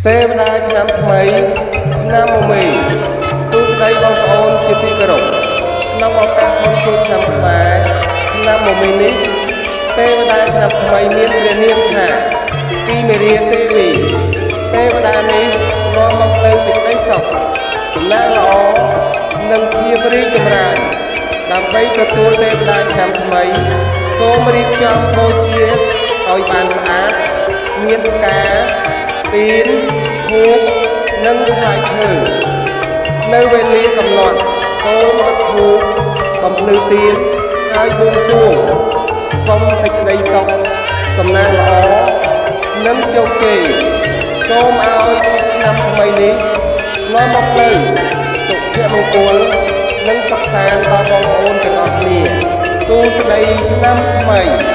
ទេវតាឆ្នាំថ្មីឆ្នាំមមីសួស្តីបងប្អូនជាទីគោរពក្នុងឱកាសបុណ្យចូលឆ្នាំខ្មែរឆ្នាំមមីនេះទេវតាឆ្នាំថ្មីមានព្រះនាមថាគីមេរាទេវីទេវតានេះនាំមកនូវសេចក្តីសុខសំណាងល្អនិងភាពរីកចម្រើនដើម្បីទទួលទេវតាឆ្នាំថ្មីសូមរៀបចំបូជាឲ្យបានស្អាតមានផ្កាទៀនធូបនិងផ្លែឈើនៅវេលាកំណត់សូមដឹកធូបបំភ្លឺទៀនហើយបួងសួងសុំសេចក្តីសុខសំណាងល្អនិងជោគជ័យសូមឲ្យឆ្នាំថ្មីនេះនាំមកនូវសុភមង្គលនិងសុខសាន្តដល់បងប្អូនទាំងអស់គ្នាសួស្តីឆ្នាំថ្មី